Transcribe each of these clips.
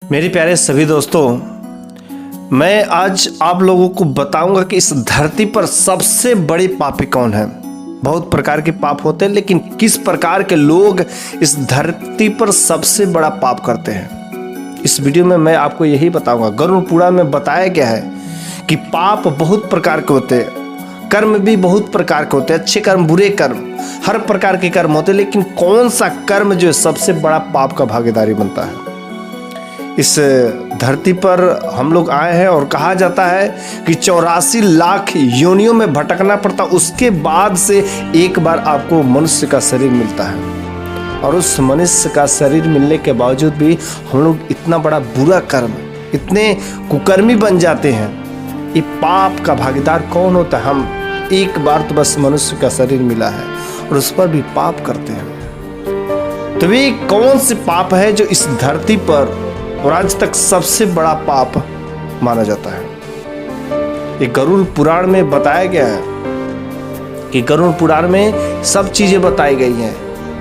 मेरे प्यारे सभी दोस्तों, मैं आज आप लोगों को बताऊंगा कि इस धरती पर सबसे बड़े पापी कौन है। बहुत प्रकार के पाप होते हैं, लेकिन किस प्रकार के लोग इस धरती पर सबसे बड़ा पाप करते हैं, इस वीडियो में मैं आपको यही बताऊंगा। गरुड़ पुराण में बताया गया है कि पाप बहुत प्रकार के होते हैं, कर्म भी बहुत प्रकार के होते हैं, अच्छे कर्म, बुरे कर्म, हर प्रकार के कर्म होते हैं, लेकिन कौन सा कर्म जो है सबसे बड़ा पाप का भागीदारी बनता है। इस धरती पर हम लोग आए हैं और कहा जाता है कि 84 लाख योनियों में भटकना पड़ता, उसके बाद से एक बार आपको मनुष्य का शरीर मिलता है। और उस मनुष्य का शरीर मिलने के बावजूद भी हम लोग इतना बड़ा बुरा कर्म, इतने कुकर्मी बन जाते हैं। ये पाप का भागीदार कौन होता है? हम एक बार तो बस मनुष्य का शरीर मिला है और उस पर भी पाप करते हैं। तो ये कौन से पाप है जो इस धरती पर और आज तक सबसे बड़ा पाप माना जाता है? ये गरुड़ पुराण में बताया गया है कि गरुड़ पुराण में सब चीजें बताई गई हैं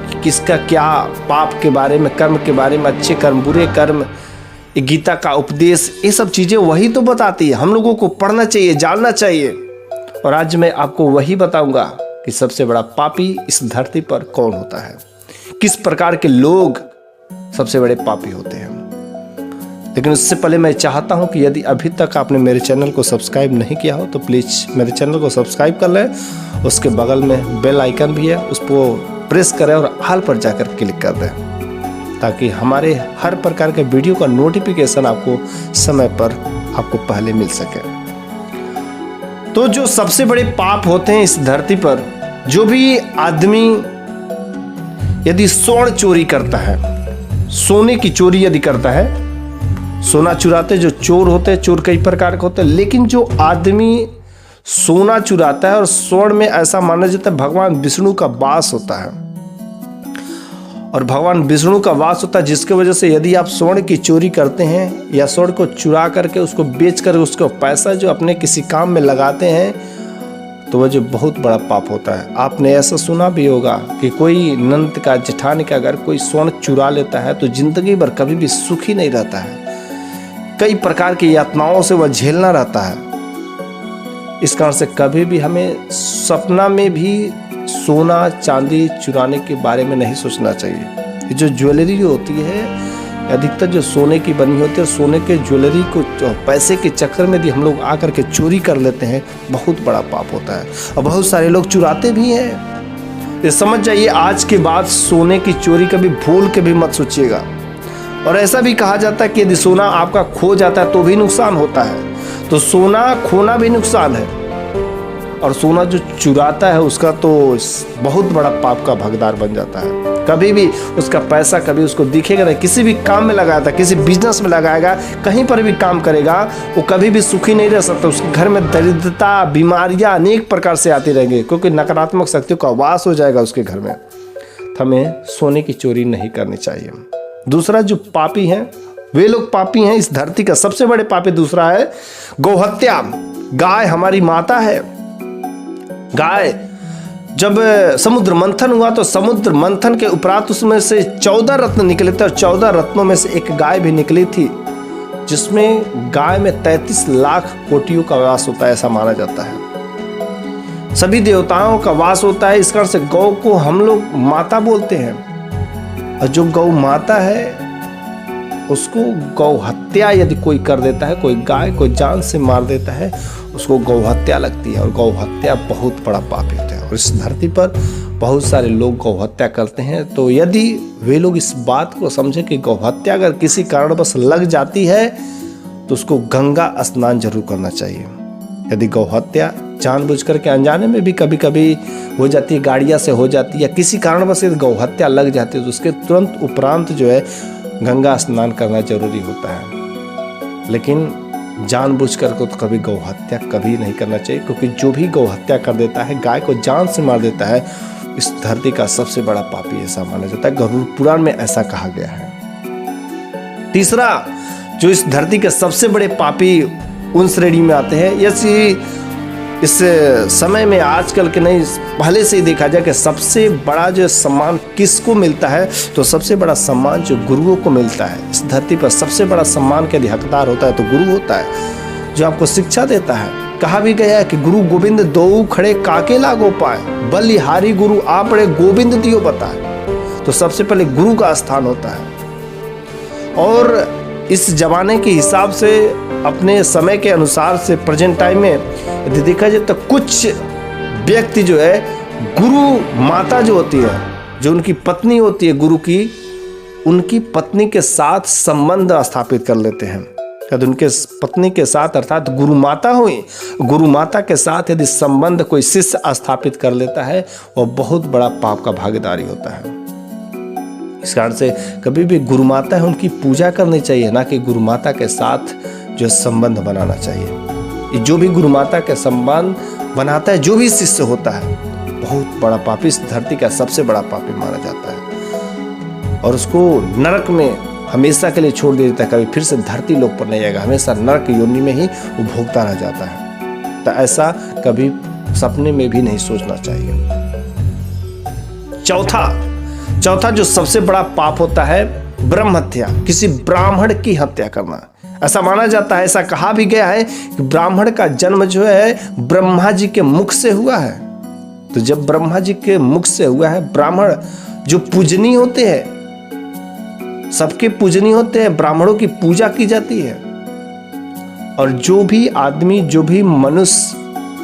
कि किसका क्या पाप के बारे में, कर्म के बारे में, अच्छे कर्म, बुरे कर्म, गीता का उपदेश, ये सब चीजें वही तो बताती है। हम लोगों को पढ़ना चाहिए, जानना चाहिए। और आज मैं आपको वही बताऊंगा कि सबसे बड़ा पापी इस धरती पर कौन होता है, किस प्रकार के लोग सबसे बड़े पापी होते हैं। लेकिन उससे पहले मैं चाहता हूं कि यदि अभी तक आपने मेरे चैनल को सब्सक्राइब नहीं किया हो तो प्लीज़ मेरे चैनल को सब्सक्राइब कर लें। उसके बगल में बेल आइकन भी है, उसको प्रेस करें और ऑल पर जाकर क्लिक कर दें, ताकि हमारे हर प्रकार के वीडियो का नोटिफिकेशन आपको समय पर आपको पहले मिल सके। तो जो सबसे बड़े पाप होते हैं इस धरती पर, जो भी आदमी यदि स्वर्ण चोरी करता है, सोने की चोरी यदि करता है, सोना चुराते जो चोर होते हैं, चोर कई प्रकार के होते हैं, लेकिन जो आदमी सोना चुराता है और स्वर्ण में ऐसा माना जाता है भगवान विष्णु का वास होता है, और भगवान विष्णु का वास होता है, जिसके वजह से यदि आप स्वर्ण की चोरी करते हैं या स्वर्ण को चुरा करके उसको बेच कर उसको पैसा जो अपने किसी काम में लगाते हैं, तो वह जो बहुत बड़ा पाप होता है। आपने ऐसा सुना भी होगा कि कोई नंद का, जेठानी का अगर कोई स्वर्ण चुरा लेता है तो जिंदगी भर कभी भी सुखी नहीं रहता है, कई प्रकार की यातनाओं से वह झेलना रहता है। इस कारण से कभी भी हमें सपना में भी सोना चांदी चुराने के बारे में नहीं सोचना चाहिए। ये जो ज्वेलरी होती है अधिकतर जो सोने की बनी होती है, सोने के ज्वेलरी को पैसे के चक्कर में भी हम लोग आकर के चोरी कर लेते हैं, बहुत बड़ा पाप होता है। और बहुत सारे लोग चुराते भी हैं। ये समझ जाइए, आज के बाद सोने की चोरी कभी भूल के भी मत सोचिएगा। और ऐसा भी कहा जाता है कि यदि सोना आपका खो जाता है तो भी नुकसान होता है, तो सोना खोना भी नुकसान है, और सोना जो चुराता है उसका तो बहुत बड़ा पाप का भागीदार बन जाता है। कभी भी उसका पैसा कभी उसको दिखेगा नहीं, किसी भी काम में लगाया था, किसी बिजनेस में लगाएगा, कहीं पर भी काम करेगा, वो कभी भी सुखी नहीं रह सकता। उसके घर में दरिद्रता, बीमारियां अनेक प्रकार से आती रहेंगी, क्योंकि नकारात्मक शक्तियों का वास हो जाएगा उसके घर में। तो हमें सोने की चोरी नहीं करनी चाहिए। दूसरा जो पापी हैं, वे लोग पापी हैं इस धरती का सबसे बड़े पापी। दूसरा है गौहत्या। गाय हमारी माता है। गाय जब समुद्र मंथन हुआ तो समुद्र मंथन के उपरांत उसमें से 14 रत्न निकले थे, और 14 रत्नों में से एक गाय भी निकली थी, जिसमें गाय में 33 लाख कोटियों का वास होता है, ऐसा माना जाता है। सभी देवताओं का वास होता है। इस कारण से गौ को हम लोग माता बोलते हैं, और जो गौ माता है उसको गौ हत्या यदि कोई कर देता है, कोई गाय को जान से मार देता है, उसको गौ हत्या लगती है, और गौ हत्या बहुत बड़ा पाप होता है। और इस धरती पर बहुत सारे लोग गौ हत्या करते हैं। तो यदि वे लोग इस बात को समझे कि गौ हत्या अगर किसी कारणवश लग जाती है तो उसको गंगा स्नान जरूर करना चाहिए। यदि गौ हत्या जानबूझ करके अनजाने में भी कभी कभी हो जाती है, गाड़ियाँ से हो जाती है, या किसी कारणवश यदि गौ हत्या लग जाती है तो उसके तुरंत उपरांत जो है गंगा स्नान करना जरूरी होता है। लेकिन जानबूझ कर को तो कभी गौ हत्या कभी नहीं करना चाहिए, क्योंकि जो भी गौ हत्या कर देता है, गाय को जान से मार देता है, इस धरती का सबसे बड़ा पापी ऐसा माना जाता है। गरुड़ पुराण में ऐसा कहा गया है। तीसरा जो इस धरती के सबसे बड़े पापी उन श्रेणी में आते हैं, यदि इस समय में आजकल के नहीं, पहले से ही देखा जाए कि सबसे बड़ा जो सम्मान किसको मिलता है, तो सबसे बड़ा सम्मान जो गुरुओं को मिलता है। इस धरती पर सबसे बड़ा सम्मान के हकदार होता है तो गुरु होता है, जो आपको शिक्षा देता है। कहा भी गया है कि गुरु गोविंद दो खड़े काके लागो पाए, बलिहारी गुरु आपड़े गोविंद दियो बताए। तो सबसे पहले गुरु का स्थान होता है। और इस जमाने के हिसाब से, अपने समय के अनुसार से, प्रेजेंट टाइम में यदि देखा जाए तो कुछ व्यक्ति जो है गुरु माता जो होती है, जो उनकी पत्नी होती है गुरु की, उनकी पत्नी के साथ संबंध स्थापित कर लेते हैं। यदि उनके पत्नी के साथ अर्थात गुरु माता हुई, गुरु माता के साथ यदि संबंध कोई शिष्य स्थापित कर लेता है, वह बहुत बड़ा पाप का भागीदारी होता है। इस कारण से कभी भी गुरु माता है उनकी पूजा करनी चाहिए, ना कि गुरु माता के साथ जो संबंध बनाना चाहिए। जो भी गुरु माता के संबंध बनाता है, जो भी शिष्य होता है, बहुत बड़ा पापी, इस धरती का सबसे बड़ा पापी माना जाता है। और उसको नरक में हमेशा के लिए छोड़ दिया जाता है, कभी फिर से धरती लोक पर नहीं आएगा, हमेशा नरक योनि में ही वो भोगता रह जाता है। तो ऐसा कभी सपने में भी नहीं सोचना चाहिए। चौथा जो सबसे बड़ा पाप होता है, ब्रह्म हत्या, किसी ब्राह्मण की हत्या करना। ऐसा माना जाता है, ऐसा कहा भी गया है कि ब्राह्मण का जन्म जो है ब्रह्मा जी के मुख से हुआ है। तो जब ब्रह्मा जी के मुख से हुआ है, ब्राह्मण जो पूजनीय होते हैं, सबके पूजनीय होते हैं, ब्राह्मणों की पूजा की जाती है। और जो भी आदमी, जो भी मनुष्य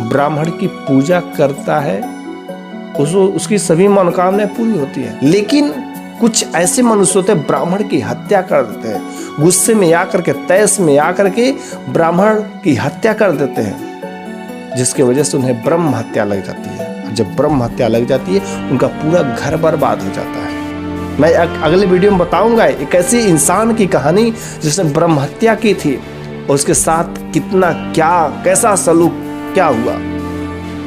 ब्राह्मण की पूजा करता है, उसकी सभी मनोकामनाएं पूरी होती है। लेकिन कुछ ऐसे मनुष्य होते हैं ब्राह्मण की हत्या कर देते हैं, गुस्से में आकर के, तैस में आकर के ब्राह्मण की हत्या कर देते हैं, जिसकी वजह से उन्हें ब्रह्म हत्या लग जाती है। और जब ब्रह्म हत्या लग जाती है, उनका पूरा घर बर्बाद हो जाता है। मैं अगले वीडियो में बताऊंगा एक ऐसी इंसान की कहानी जिसने ब्रह्म हत्या की थी, और उसके साथ कितना कैसा सलूक क्या हुआ।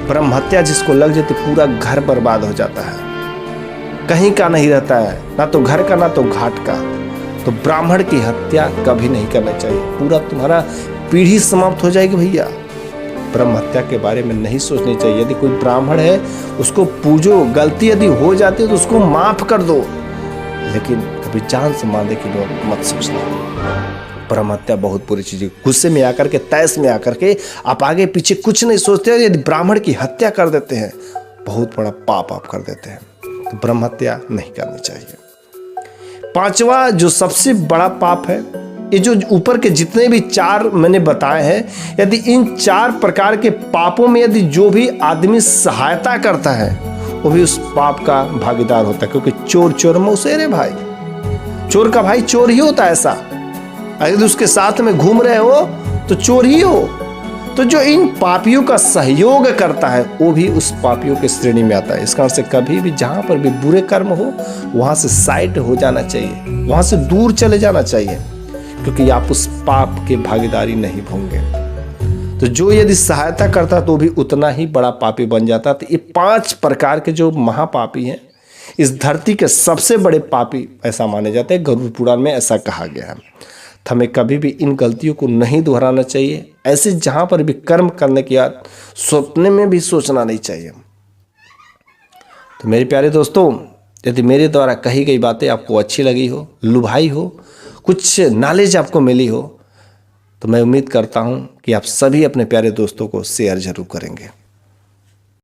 ब्रह्म हत्या जिसको लग जाती, पूरा घर बर्बाद हो जाता है, कहीं का नहीं रहता है, ना तो घर का ना तो घाट का। तो ब्राह्मण की हत्या कभी नहीं करना चाहिए, पूरा तुम्हारा पीढ़ी समाप्त हो जाएगी भैया। ब्रह्म हत्या के बारे में नहीं सोचनी चाहिए। यदि कोई ब्राह्मण है, उसको पूजो, गलती यदि हो जाती है तो उसको माफ कर दो, लेकिन कभी जान से मारने की मत सोचना। ब्रह्म हत्या बहुत बुरी चीज है। गुस्से में आकर के, तैस में आकर के आप आगे पीछे कुछ नहीं सोचते, यदि ब्राह्मण की हत्या कर देते हैं, बहुत बड़ा पाप आप कर देते हैं। तो ब्रह्म हत्या नहीं करनी चाहिए। पांचवा जो सबसे बड़ा पाप है, ये जो ऊपर के जितने भी चार मैंने बताए हैं, यदि इन 4 प्रकार के पापों में यदि जो भी आदमी सहायता करता है, वो भी उस पाप का भागीदार होता है। क्योंकि चोर में उसे रे भाई, चोर का भाई चोर ही होता है। ऐसा अगर उसके साथ में घूम रहे हो तो चोर ही हो। तो जो इन पापियों का सहयोग करता है, वो भी उस पापियों के श्रेणी में आता है। इस कारण से कभी भी जहां पर भी बुरे कर्म हो, वहां से साइड हो जाना चाहिए, वहां से दूर चले जाना चाहिए, क्योंकि आप उस पाप के भागीदारी नहीं होंगे। तो जो यदि सहायता करता तो भी उतना ही बड़ा पापी बन जाता। तो ये 5 प्रकार के जो महापापी हैं, इस धरती के सबसे बड़े पापी ऐसा माने जाते हैं। गरुड़ पुराण में ऐसा कहा गया है। तो हमें कभी भी इन गलतियों को नहीं दोहराना चाहिए। ऐसे जहां पर भी कर्म करने की याद सपने में भी सोचना नहीं चाहिए। तो मेरे प्यारे दोस्तों, यदि मेरे द्वारा कही गई बातें आपको अच्छी लगी हो, लुभाई हो, कुछ नॉलेज आपको मिली हो, तो मैं उम्मीद करता हूं कि आप सभी अपने प्यारे दोस्तों को शेयर जरूर करेंगे।